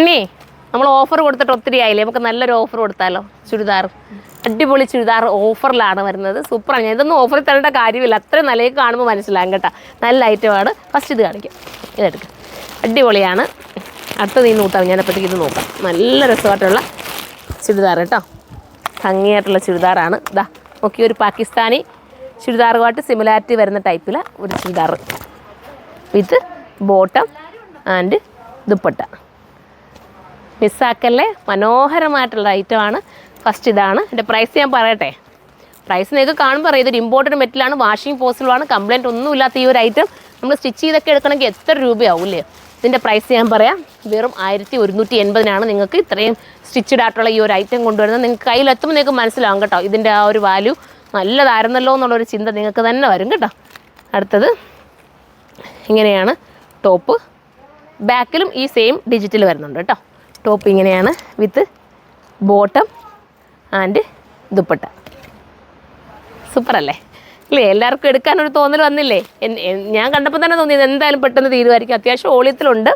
ഇനി നമ്മൾ ഓഫർ കൊടുത്തിട്ട് ഒത്തിരി ആയില്ലേ, നമുക്ക് നല്ലൊരു ഓഫർ കൊടുത്താലോ. ചുരിദാർ അടിപൊളി ചുരിദാർ ഓഫറിലാണ് വരുന്നത്. സൂപ്പറാണ്. ഞാൻ ഇതൊന്നും ഓഫറിൽ തരേണ്ട കാര്യമില്ല, അത്രയും നല്ല കാണുമ്പോൾ മനസ്സിലാകും കേട്ടോ. നല്ല ഐറ്റമാണ്. ഫസ്റ്റ് ഇത് കാണിക്കാം, ഇതെടുക്കാം. അടിപൊളിയാണ്. അടുത്തത് ഈ നോക്കാം, ഞാനപ്പോഴത്തേക്ക് ഇത് നോക്കാം. നല്ല രസമായിട്ടുള്ള ചുരിദാർ കേട്ടോ, ഭംഗിയായിട്ടുള്ള ചുരിദാറാണ്. ഇതാ നോക്കി, ഒരു പാകിസ്ഥാനി ചുരിദാറുമായിട്ട് സിമിലാരിറ്റി വരുന്ന ടൈപ്പിൽ ഒരു churidar with bottom and dupatta. മിസ്സാക്കല്ലേ, മനോഹരമായിട്ടുള്ള ഐറ്റമാണ്. ഫസ്റ്റ് ഇതാണ്. എൻ്റെ പ്രൈസ് ഞാൻ പറയട്ടെ. പ്രൈസ് നിങ്ങൾക്ക് കാണുമ്പോൾ അറിയാം, ഇതൊരു ഇമ്പോർട്ടഡ് മെറ്റലാണ്, വാഷിംഗ് പോസിബിളാണ്, കംപ്ലയിൻറ്റ് ഒന്നുമില്ലാത്ത ഈ ഒരു ഐറ്റം നമ്മൾ സ്റ്റിച്ച് ചെയ്തൊക്കെ എടുക്കണമെങ്കിൽ എത്ര രൂപയാവില്ലേ. ഇതിൻ്റെ പ്രൈസ് ഞാൻ പറയാം, വെറും 1180 നിങ്ങൾക്ക് ഇത്രയും സ്റ്റിച്ചഡ് ആയിട്ടുള്ള ഈ ഒരു ഐറ്റം കൊണ്ടുവരുന്നത്. നിങ്ങൾക്ക് കയ്യിലെത്തുമ്പോൾ നിങ്ങൾക്ക് മനസ്സിലാവും കേട്ടോ, ഇതിൻ്റെ ആ ഒരു വാല്യൂ നല്ലതായിരുന്നല്ലോ എന്നുള്ളൊരു ചിന്ത നിങ്ങൾക്ക് തന്നെ വരും കേട്ടോ. അടുത്തത് ഇങ്ങനെയാണ് ടോപ്പ്, ബാക്കിലും ഈ സെയിം ഡിജിറ്റൽ വരുന്നുണ്ട് കേട്ടോ. ടോപ്പ് ഇങ്ങനെയാണ് വിത്ത് ബോട്ടം ആൻഡ് ദുപ്പട്ട. സൂപ്പറല്ലേ ഇല്ലേ? എല്ലാവർക്കും എടുക്കാനൊരു തോന്നൽ വന്നില്ലേ? ഞാൻ കണ്ടപ്പോൾ തന്നെ തോന്നിയത് എന്തായാലും പെട്ടെന്ന് തീരുമായിരിക്കും. അത്യാവശ്യം ഓളിയത്തിലുണ്ട്.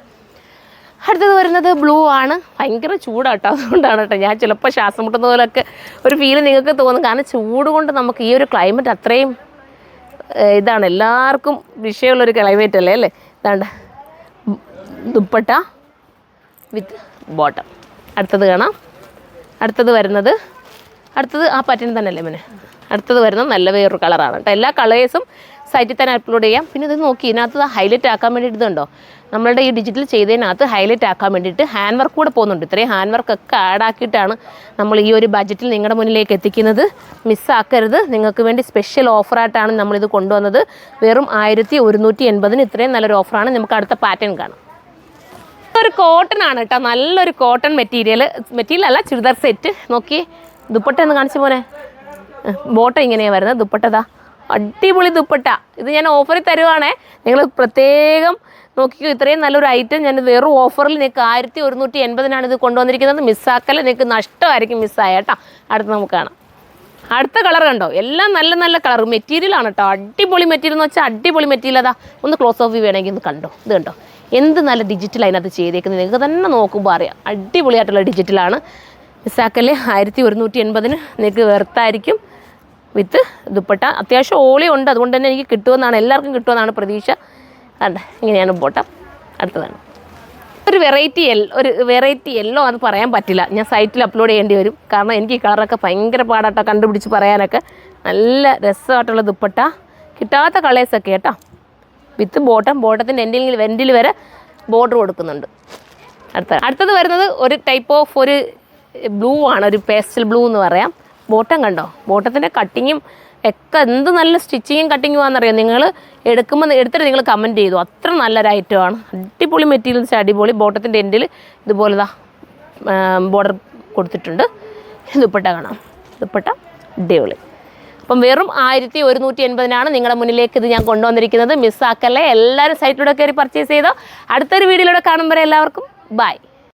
അടുത്തത് വരുന്നത് ബ്ലൂ ആണ്. ഭയങ്കര ചൂടാട്ടോ, അതുകൊണ്ടാണ് കേട്ടോ ഞാൻ ചിലപ്പോൾ ശ്വാസം മുട്ടുന്ന പോലൊക്കെ ഒരു ഫീൽ നിങ്ങൾക്ക് തോന്നും. കാരണം ചൂട് കൊണ്ട് നമുക്ക് ഈ ഒരു ക്ലൈമറ്റ് അത്രയും ഇതാണ്, എല്ലാവർക്കും വിഷയമുള്ളൊരു ക്ലൈമറ്റ് അല്ലേ അല്ലേ. ഇതാണ്ട് ദുപ്പട്ട വിത്ത് ബോട്ടം. അടുത്തത് കാണാം. അടുത്തത് വരുന്നത് ആ പാറ്റേൺ തന്നെ അല്ലേ പിന്നെ. അടുത്തത് വരുന്നത് നല്ല വേറൊരു കളറാണ് കേട്ടോ. എല്ലാ കളേഴ്സും സൈറ്റിൽ തന്നെ അപ്ലോഡ് ചെയ്യാം. പിന്നെ ഇത് നോക്കി, ഇതിനകത്ത് ഹൈലൈറ്റ് ആക്കാൻ വേണ്ടിയിട്ട് ഇതുണ്ടോ, നമ്മളുടെ ഈ ഡിജിറ്റൽ ചെയ്തതിനകത്ത് ഹൈലൈറ്റ് ആക്കാൻ വേണ്ടിയിട്ട് ഹാൻഡ് വർക്ക് കൂടെ പോകുന്നുണ്ട്. ഇത്രയും ഹാൻഡ് വർക്കൊക്കെ ആഡ് ആക്കിയിട്ടാണ് നമ്മൾ ഈ ഒരു ബഡ്ജറ്റിൽ നിങ്ങളുടെ മുന്നിലേക്ക് എത്തിക്കുന്നത്. മിസ്സാക്കരുത്. നിങ്ങൾക്ക് വേണ്ടി സ്പെഷ്യൽ ഓഫറായിട്ടാണ് നമ്മളിത് കൊണ്ടുവന്നത്. വെറും 1180 ഇത്രയും നല്ലൊരു ഓഫറാണ്. നമുക്ക് അടുത്ത പാറ്റേൺ കാണാം. ഒരു കോട്ടൺ ആണ് കേട്ടോ, നല്ലൊരു കോട്ടൺ മെറ്റീരിയൽ അല്ല, ചുരിദാർ സെറ്റ്. നോക്കി, ദുപ്പട്ട എന്ന് കാണിച്ചു പോലെ. ബോട്ടം ഇങ്ങനെയാണ് വരുന്നത്. ദുപ്പട്ടതാ അടിപൊളി ദുപ്പട്ട. ഇത് ഞാൻ ഓഫറിൽ തരുവാണേ, നിങ്ങൾ പ്രത്യേകം നോക്കിക്കോ. ഇത്രയും നല്ലൊരു ഐറ്റം ഞാൻ വെറും ഓഫറിൽ നിങ്ങൾക്ക് 1180 ഇത് കൊണ്ടുവന്നിരിക്കുന്നത്. മിസ്സാക്കല്ല, നിങ്ങൾക്ക് നഷ്ടമായിരിക്കും മിസ്സായ കേട്ടോ. അടുത്ത് നമുക്ക് കാണാം. അടുത്ത കളർ കണ്ടോ, എല്ലാം നല്ല നല്ല കളർ മെറ്റീരിയലാണ് കേട്ടോ. അടിപൊളി മെറ്റീരിയൽ എന്ന് വെച്ചാൽ അടിപൊളി മെറ്റീരിയൽ. അതാ ഒന്ന് ക്ലോസ് ഓഫ് വേണമെങ്കിൽ ഒന്ന് കണ്ടോ. ഇത് കണ്ടോ, എന്ത് നല്ല ഡിജിറ്റൽ അതിനകത്ത് ചെയ്തേക്കുന്നത്. നിങ്ങൾക്ക് തന്നെ നോക്കുമ്പോൾ അറിയാം, അടിപൊളിയായിട്ടുള്ള ഡിജിറ്റലാണ്. മിസ്സാക്കല്ലേ, 1180 നിങ്ങൾക്ക് വെറുത്തായിരിക്കും. വിത്ത് ദുപ്പട്ട അത്യാവശ്യം ഓളി ഉണ്ട്, അതുകൊണ്ട് തന്നെ എനിക്ക് കിട്ടുമെന്നാണ്, എല്ലാവർക്കും കിട്ടുമെന്നാണ് പ്രതീക്ഷ. കണ്ട ഇങ്ങനെയാണ് ബോട്ടം. അടുത്തതാണ് ഒരു വെറൈറ്റി യെല്ലോ അത് പറയാൻ പറ്റില്ല, ഞാൻ സൈറ്റിൽ അപ്ലോഡ് ചെയ്യേണ്ടി വരും. കാരണം എനിക്ക് ഈ കളറൊക്കെ ഭയങ്കര പാടാട്ടോ കണ്ടുപിടിച്ച് പറയാനൊക്കെ. നല്ല രസമായിട്ടുള്ള ദുപ്പട്ട, കിട്ടാത്ത കളേഴ്സൊക്കെ കേട്ടോ. വിത്ത് ബോട്ടത്തിൻ്റെ വെൻറ്റിൽ വരെ ബോർഡർ കൊടുക്കുന്നുണ്ട്. അടുത്തത് വരുന്നത് ഒരു ടൈപ്പ് ഓഫ് ഒരു ബ്ലൂ ആണ്, ഒരു പേസ്റ്റൽ ബ്ലൂ എന്ന് പറയാം. ബോട്ടം കണ്ടോ, ബോട്ടത്തിൻ്റെ കട്ടിങ്ങും ഒക്കെ എന്ത് നല്ല സ്റ്റിച്ചിങ്ങും കട്ടിങ്ങും ആണെന്നറിയാം. നിങ്ങൾ എടുത്തിട്ട് നിങ്ങൾ കമൻറ്റ് ചെയ്തു, അത്ര നല്ലൊരു ഐറ്റമാണ്. അടിപൊളി മെറ്റീരിയൽസ്, അടിപൊളി. ബോട്ടത്തിൻ്റെ എൻഡിൽ ഇതുപോലെ ബോർഡർ കൊടുത്തിട്ടുണ്ട്. ദുപ്പട്ട കാണാം, ദുപ്പട്ട അടിപൊളി. അപ്പം വെറും 1180 നിങ്ങളുടെ മുന്നിലേക്ക് ഇത് ഞാൻ കൊണ്ടുവന്നിരിക്കുന്നത്. മിസ്സാക്കല്ലേ, എല്ലാവരും സൈറ്റിലൂടെ കയറി പർച്ചേസ് ചെയ്തോ. അടുത്തൊരു വീഡിയോയിലൂടെ കാണുമ്പോൾ എല്ലാവർക്കും ബൈ.